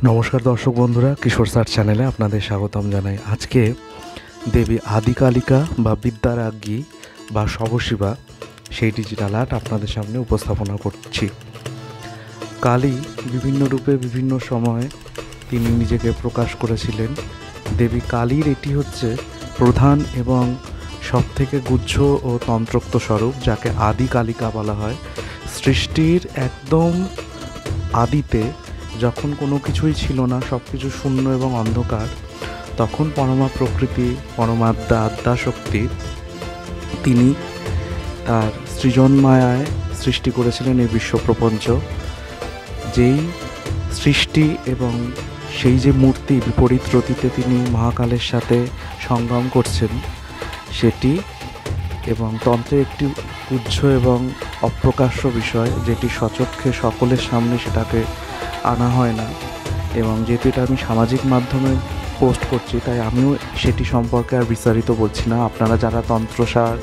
নমস্কার দর্শক বন্ধুরা, কিশোর স্যার চ্যানেলে আপনাদের স্বাগতম জানাই। আজকে দেবী আদিকালিকা বা বিদ্যারাজ্ঞী বা শবশিবা সেই ডিজিটাল আর্ট আপনাদের সামনে উপস্থাপনা করছি। কালী বিভিন্ন রূপে বিভিন্ন সময়ে তিনি নিজেকে প্রকাশ করেছিলেন। দেবী কালীর এটি হচ্ছে প্রধান এবং সবথেকে গুহ্য ও তন্ত্রোক্ত স্বরূপ, যাকে আদিকালিকা বলা হয়। সৃষ্টির একদম আদিতে যখন কোনো কিছুই ছিল না, সব কিছু শূন্য এবং অন্ধকার, তখন পরমা প্রকৃতি, পরমাদ্যা আদ্যা শক্তি তিনি তার সৃজন মায়ায় সৃষ্টি করেছিলেন এই বিশ্বপ্রপঞ্চ। যেই সৃষ্টি এবং সেই যে মূর্তি বিপরীত রতিতে তিনি মহাকালের সাথে সংগ্রাম করছেন সেটি, এবং তন্ত্রে একটি উজ্জ এবং অপ্রকাশ্য বিষয়, যেটি সচক্ষে সকলের সামনে সেটাকে আনা হয় না। এবং যেহেতু এটা আমি সামাজিক মাধ্যমে পোস্ট করছি, তাই আমিও সেটি সম্পর্কে আর বিস্তারিত বলছি না। আপনারা যারা তন্ত্রসার,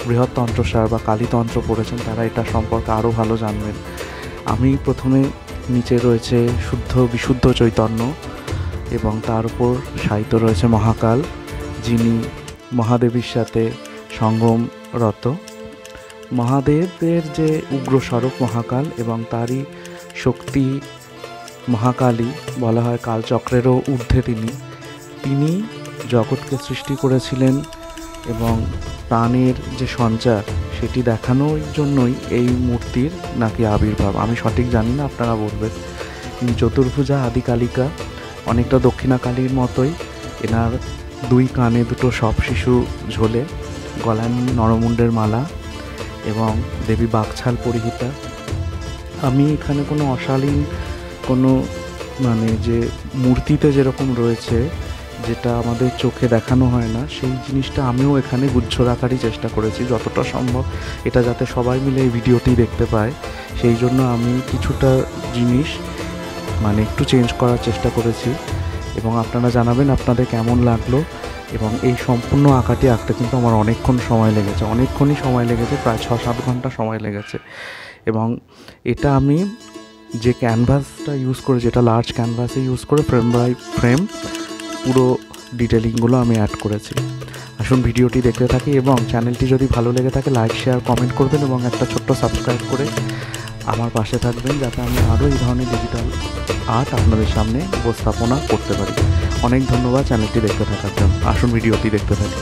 বৃহৎ তন্ত্রসার বা কালীতন্ত্র পড়েছেন তারা এটা সম্পর্কে আরও ভালো জানবেন। আমি প্রথমে নিচে রয়েছে শুদ্ধ বিশুদ্ধ চৈতন্য এবং তার উপর সাহিত্য রয়েছে মহাকাল, যিনি মহাদেবীর সাথে সঙ্গমরত। মহাদেবের যে উগ্র স্বরূপ মহাকাল এবং তারই শক্তি মহাকালী বলা হয়, কালচক্রেরও ঊর্ধ্বে তিনি জগৎকে সৃষ্টি করেছিলেন এবং প্রাণের যে সঞ্চার সেটি দেখানোর জন্যই এই মূর্তির নাকি আবির্ভাব। আমি সঠিক জানি না, আপনারা বলবেন। তিনি চতুর্ভুজা আদিকালিকা, অনেকটা দক্ষিণা কালীর মতোই। এনার দুই কানে দুটো সব শিশু ঝোলে, গলায় নরমুণ্ডের মালা এবং দেবী বাকছাল পরিহিতা। আমি এখানে কোনো অশালীন কোনো যে মূর্তিতে যেরকম রয়েছে, যেটা আমাদের চোখে দেখানো হয় না, সেই জিনিসটা আমিও এখানে গুচ্ছ রাখারই চেষ্টা করেছি যতটা সম্ভব, এটা যাতে সবাই মিলে এই ভিডিওটি দেখতে পায়। সেই জন্য আমি কিছুটা জিনিস একটু চেঞ্জ করার চেষ্টা করেছি এবং আপনারা জানাবেন আপনাদের কেমন লাগলো। এবং এই সম্পূর্ণ আঁকাটি আঁকতে কিন্তু আমার অনেকক্ষণই সময় লেগেছে, প্রায় 6-7 ঘন্টা সময় লেগেছে। এবং এটা আমি যে ক্যানভাসটা ইউজ করে, যেটা লার্জ ক্যানভাসে ইউজ করে ফ্রেম বাই ফ্রেম পুরো ডিটেলিংগুলো আমি অ্যাড করেছি। আসুন ভিডিওটি দেখতে থাকি এবং চ্যানেলটি যদি ভালো লেগে থাকে লাইক, শেয়ার, কমেন্ট করবেন এবং একটা ছোট্ট সাবস্ক্রাইব করে আমার পাশে থাকবেন, যাতে আমি আরও এই ধরনের ডিজিটাল আর্ট আপনাদের সামনে উপস্থাপনা করতে পারি। অনেক ধন্যবাদ চ্যানেলটি দেখতে থাকার জন্য। আসুন ভিডিওটি দেখতে থাকি।